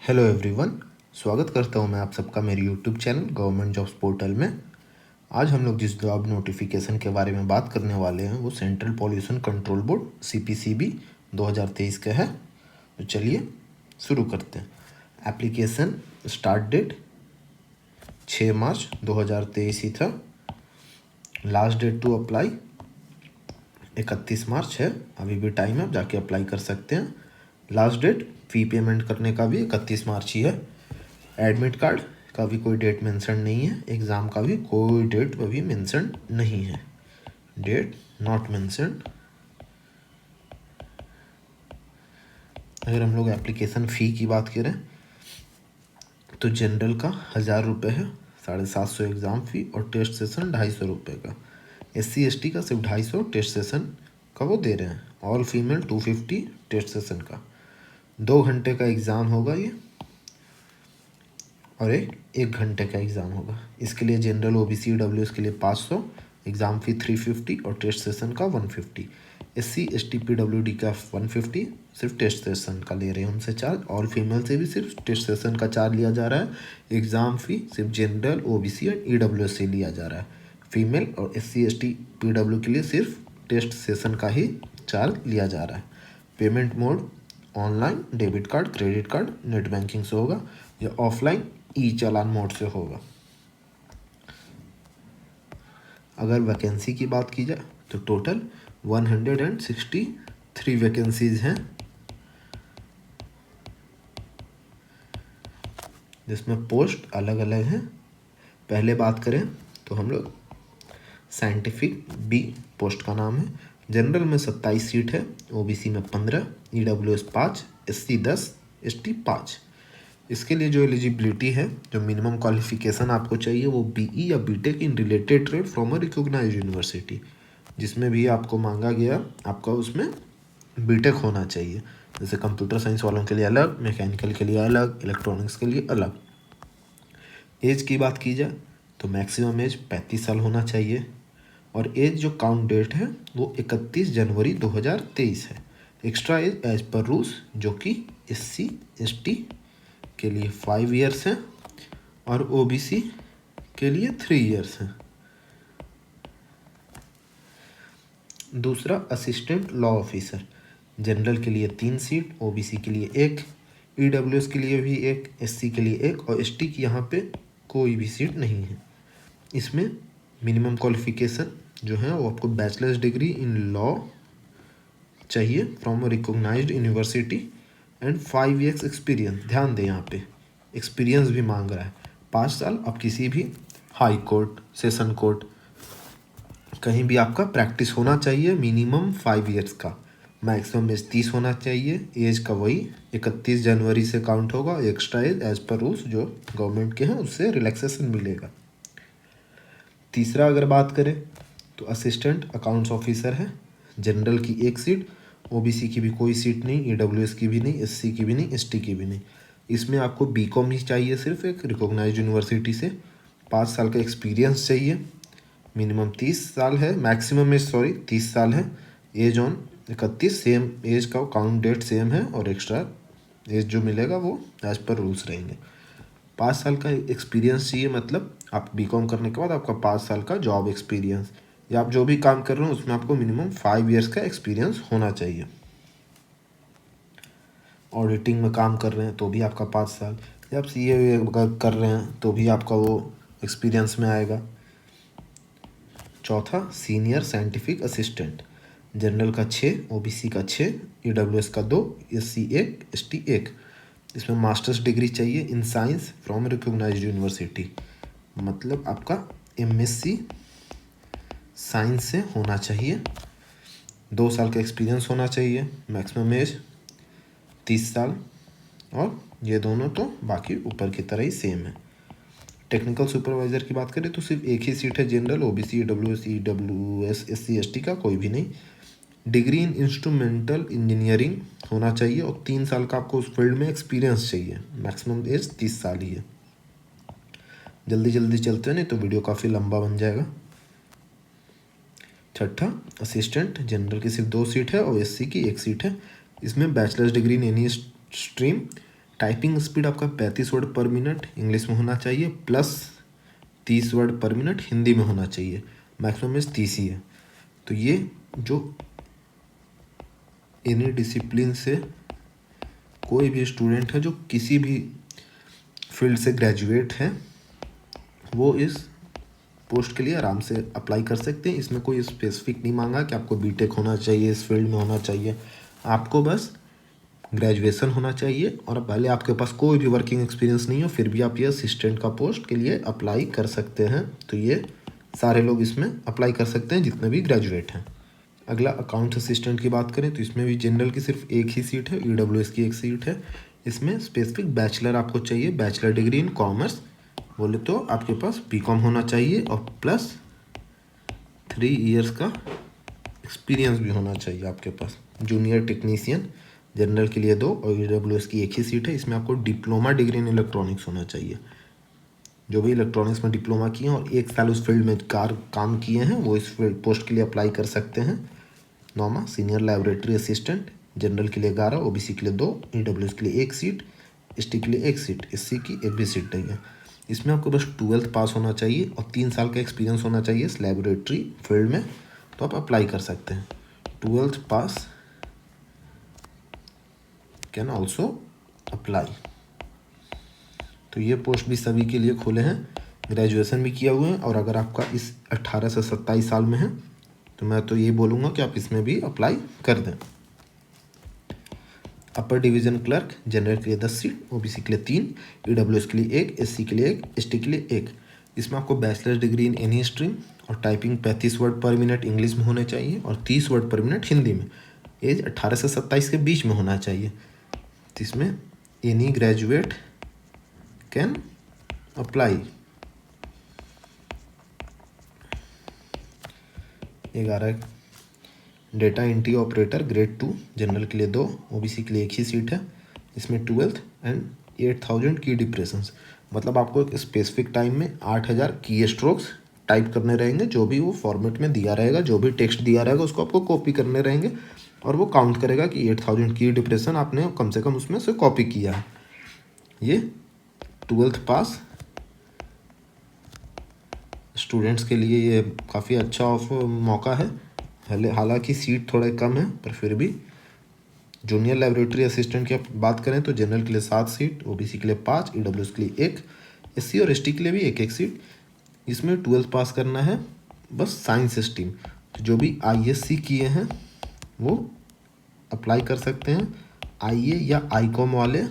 Hello everyone. स्वागत करता हूं मैं आप सबका मेरे YouTube channel government jobs portal में। आज हम लोग जिस जॉब नोटिफिकेशन के बारे में बात करने वाले हैं वो central pollution control board CPCB 2023 का है। तो चलिए शुरू करते हैं। एप्लीकेशन स्टार्ट डेट 6 मार्च 2023 ही था। लास्ट डेट टू अप्लाई 31 मार्च है। अभी भी टाइम है, जाके अप्लाई कर सकते हैं। लास्ट डेट फ़ी पेमेंट करने का भी 31 मार्च ही है। एडमिट कार्ड का भी कोई डेट मेंशन नहीं है। एग्ज़ाम का भी कोई डेट अभी मेंशन नहीं है। Date not mentioned. अगर हम लोग एप्लीकेशन फ़ी की बात करें तो जनरल का 1000 रुपये है, 750 एग्ज़ाम फ़ी और टेस्ट सेशन 250 रुपये का। SC ST का सिर्फ 250 टेस्ट सेशन का वो दे रहे हैं। ऑल फीमेल 250 टेस्ट सेशन का। 2 घंटे का एग्ज़ाम होगा ये और एक घंटे का एग्ज़ाम होगा। इसके लिए जनरल OBC EWS के लिए 500, एग्ज़ाम फ़ी 350 और टेस्ट सेशन का 150। SC ST PWD का 150 सिर्फ टेस्ट सेशन का ले रहे हैं हमसे चार्ज। ऑल फीमेल से भी सिर्फ टेस्ट सेशन का चार्ज लिया जा रहा है। एग्ज़ाम फ़ी सिर्फ जनरल OBC और EWS से लिया जा रहा है। फीमेल और SC ST PW के लिए सिर्फ टेस्ट सेशन का ही चार्ज लिया जा रहा है। Payment mode online, debit card, credit card, net banking से होगा या ऑफलाइन चालान मोड से होगा। अगर वैकेंसी की बात की जाए तो टोटल 163 वैकेंसीज हैं, जिसमें पोस्ट अलग अलग हैं। पहले बात करें तो हम लोग साइंटिफिक B पोस्ट का नाम है। जनरल में 27 सीट है, OBC में 15, EWS 5, SC 10, ST 5। इसके लिए जो एलिजिबिलिटी है, जो मिनिमम क्वालिफिकेशन आपको चाहिए वो BE या BTech in related trade from a recognised university, जिसमें भी आपको मांगा गया आपका उसमें BTech होना चाहिए। जैसे कंप्यूटर साइंस वालों के लिए अलग, मैकेनिकल के लिए अलग, इलेक्ट्रॉनिक्स के लिए अलग। एज की बात की जाए तो मैक्सिमम एज 35 साल होना चाहिए और एज जो काउंट डेट है वो 31 जनवरी 2023 है। एक्स्ट्रा एज पर रूल्स जो कि SC ST के लिए 5 ईयर्स हैं और OBC के लिए 3 ईयर्स हैं। दूसरा असिस्टेंट लॉ ऑफिसर, जनरल के लिए 3 सीट, OBC के लिए 1, EWS के लिए भी 1, SC के लिए 1 और ST की यहाँ पे कोई भी सीट नहीं है। इसमें मिनिमम क्वालिफिकेशन जो है वो आपको बैचलर्स डिग्री इन लॉ चाहिए from a recognised university and 5 years experience. ध्यान दें, यहाँ पे एक्सपीरियंस भी मांग रहा है। 5 साल आप किसी भी हाई कोर्ट, सेशन कोर्ट, कहीं भी आपका प्रैक्टिस होना चाहिए। मिनिमम 5 ईयर्स का। मैक्सिमम एज 30 होना चाहिए। एज का वही 31 जनवरी से काउंट होगा। एक्स्ट्रा एज पर रूल्स जो गवर्नमेंट के हैं उससे रिलैक्सेशन मिलेगा। तीसरा अगर बात करें तो असिस्टेंट अकाउंट्स ऑफिसर है। जनरल की 1 सीट, OBC की भी कोई सीट नहीं, EWS की भी नहीं, SC की भी नहीं, ST की भी नहीं। इसमें आपको BCom ही चाहिए, सिर्फ एक रिकॉग्नाइज्ड यूनिवर्सिटी से। 5 साल का एक्सपीरियंस चाहिए। मिनिमम 30 साल है, मैक्सिमम एज 30 साल है। एज ऑन 31, सेम एज का काउंट डेट सेम है और एक्स्ट्रा एज जो मिलेगा वो एज पर रूल्स रहेंगे। 5 साल का एक्सपीरियंस चाहिए, मतलब आप BCom करने के बाद आपका 5 साल का जॉब एक्सपीरियंस या आप जो भी काम कर रहे हो उसमें आपको मिनिमम 5 ईयर्स का एक्सपीरियंस होना चाहिए। ऑडिटिंग में काम कर रहे हैं तो भी आपका 5 साल, या आप CA कर रहे हैं तो भी आपका वो एक्सपीरियंस में आएगा। चौथा सीनियर साइंटिफिक असिस्टेंट, जनरल का 6, OBC का 6, EWS का 2, SC 1, ST 1। इसमें मास्टर्स डिग्री चाहिए in science from recognised university, मतलब आपका MSc साइंस से होना चाहिए। 2 साल का एक्सपीरियंस होना चाहिए। मैक्सिमम एज 30 साल और ये दोनों तो बाकी ऊपर की तरह ही सेम है। टेक्निकल सुपरवाइज़र की बात करें तो सिर्फ 1 ही सीट है। General, OBC, EWS, SC ST का कोई भी नहीं। डिग्री इन इंस्ट्रूमेंटल इंजीनियरिंग होना चाहिए और 3 साल का आपको उस फील्ड में एक्सपीरियंस चाहिए। मैक्सिमम एज 30 साल ही है। जल्दी जल्दी चलते हैं, नहीं तो वीडियो काफ़ी लंबा बन जाएगा। छठा असिस्टेंट, जनरल की सिर्फ 2 सीट है और SC की 1 सीट है। इसमें bachelors degree in any stream, typing speed आपका 35 वर्ड पर मिनट इंग्लिश में होना चाहिए, plus 30 word per minute Hindi में होना चाहिए। मैक्सिमम इस 30 ही है। तो ये जो एनी डिसिप्लिन से कोई भी स्टूडेंट है जो किसी भी फील्ड से ग्रेजुएट है, वो इस पोस्ट के लिए आराम से अप्लाई कर सकते हैं। इसमें कोई स्पेसिफिक नहीं मांगा कि आपको बीटेक होना चाहिए, इस फील्ड में होना चाहिए। आपको बस ग्रेजुएशन होना चाहिए और भले आपके पास कोई भी वर्किंग एक्सपीरियंस नहीं हो, फिर भी आप ये असिस्टेंट का पोस्ट के लिए अप्लाई कर सकते हैं। तो ये सारे लोग इसमें अप्लाई कर सकते हैं जितने भी ग्रेजुएट हैं। अगला अकाउंट असिस्टेंट की बात करें तो इसमें भी जनरल की सिर्फ एक ही सीट है, EWS की एक सीट है। इसमें स्पेसिफिक बैचलर आपको चाहिए, बैचलर डिग्री इन कॉमर्स बोले तो आपके पास BCom होना चाहिए और प्लस 3 इयर्स का एक्सपीरियंस भी होना चाहिए आपके पास। जूनियर टेक्नीशियन जनरल के लिए 2 और EWS की एक ही सीट है। इसमें आपको डिप्लोमा डिग्री इन इलेक्ट्रॉनिक्स होना चाहिए। जो भी इलेक्ट्रॉनिक्स में डिप्लोमा किए हैं और 1 साल उस फील्ड में काम किए हैं, वो इस पोस्ट के लिए अप्लाई कर सकते हैं। नॉमा सीनियर लैबोरेटरी असिस्टेंट जनरल के लिए 11, OBC के लिए 2, EWS के लिए 1 सीट, ST के लिए 1 सीट, SC की एक भी सीट नहीं है। इसमें आपको बस 12th पास होना चाहिए और 3 साल का एक्सपीरियंस होना चाहिए इस लैबोरेटरी फील्ड में, तो आप अप्लाई कर सकते हैं। 12th pass can also apply. तो ये पोस्ट भी सभी के लिए खुले हैं, ग्रेजुएशन भी किया हुए हैं। और अगर आपका इस 18 से 27 साल में है तो मैं तो ये बोलूँगा कि आप इसमें भी अप्लाई कर दें। अपर डिवीज़न क्लर्क जनरल के लिए 10 सीट, OBC के लिए 3, EWS के लिए 1, SC के लिए 1, ST के लिए 1। इसमें आपको bachelor degree in any stream और typing 35 word per minute English में होने चाहिए और 30 वर्ड पर मिनट हिंदी में। एज 18 से 27 के बीच में होना चाहिए। तो इसमें any graduate can apply. 11 data entry operator grade 2 general के लिए 2, OBC के लिए 1 ही सीट है। इसमें 12th एंड 8000 की डिप्रेशंस, मतलब आपको एक स्पेसिफिक टाइम में 8000 की स्ट्रोक्स टाइप करने रहेंगे। जो भी वो फॉर्मेट में दिया रहेगा, जो भी टेक्स्ट दिया रहेगा उसको आपको कॉपी करने रहेंगे और वो काउंट करेगा कि 8000 की डिप्रेशन आपने कम से कम उसमें से कॉपी किया है। ये 12th पास स्टूडेंट्स के लिए ये काफ़ी अच्छा मौका है। हालांकि सीट थोड़े कम है, पर फिर भी जूनियर लैबोरेटरी असिस्टेंट की बात करें तो जनरल के लिए 7 सीट, OBC के लिए 5, EWS के लिए 1, SC और ST के लिए भी 1-1 सीट। इसमें 12th पास करना है बस साइंस स्ट्रीम। तो जो भी ISC किए हैं वो अप्लाई कर सकते हैं। IA या ICOM वाले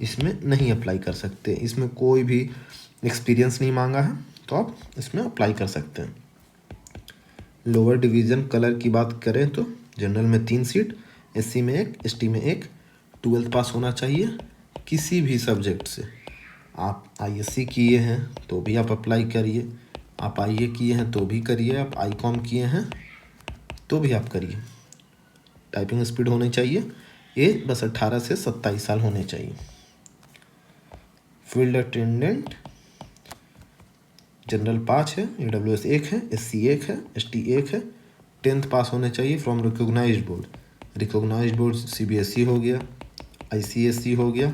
इसमें नहीं अप्लाई कर सकते। इसमें कोई भी एक्सपीरियंस नहीं मांगा है, तो आप इसमें अप्लाई कर सकते हैं। लोअर डिवीज़न कलर की बात करें तो जनरल में 3 सीट, SC में 1, ST में 1। 12th पास होना चाहिए किसी भी सब्जेक्ट से। आप ISC किए हैं तो भी आप अप्लाई करिए, आप IA किए हैं तो भी करिए, आप ICOM किए हैं तो भी आप करिए। टाइपिंग स्पीड होनी चाहिए, एज बस 18 से 27 साल होने चाहिए। फील्ड अटेंडेंट जनरल 5 है, EWS 1 है, SC 1 है, ST 1 है। 10th पास होने चाहिए from recognised board. Recognised board CBSE हो गया, ICSE हो गया,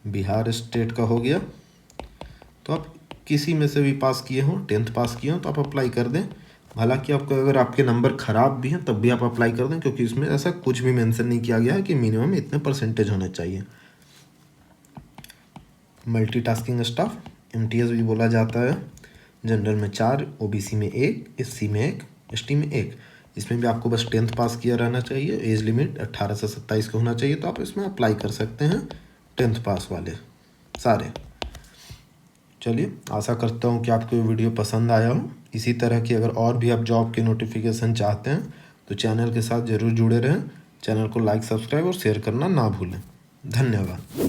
बिहार स्टेट का हो गया। तो आप किसी में से भी पास किए हों, 10th पास किए हों तो आप अप्लाई कर दें। हालांकि आपको अगर आपके नंबर ख़राब भी हैं तब भी आप अप्लाई कर दें, क्योंकि इसमें ऐसा कुछ भी मेंशन नहीं किया गया है कि मिनिमम इतने परसेंटेज होने चाहिए। मल्टीटास्किंग स्टाफ MTS भी बोला जाता है। जनरल में 4, OBC में 1, SC में 1, ST में 1। इसमें भी आपको बस 10th पास किया रहना चाहिए। एज लिमिट 18 से 27 का होना चाहिए, तो आप इसमें अप्लाई कर सकते हैं 10th पास वाले सारे। चलिए, आशा करता हूँ कि आपको ये वीडियो पसंद आया हो। इसी तरह की अगर और भी आप जॉब के नोटिफिकेशन चाहते हैं तो चैनल के साथ ज़रूर जुड़े रहें। चैनल को लाइक, सब्सक्राइब और शेयर करना ना भूलें। धन्यवाद।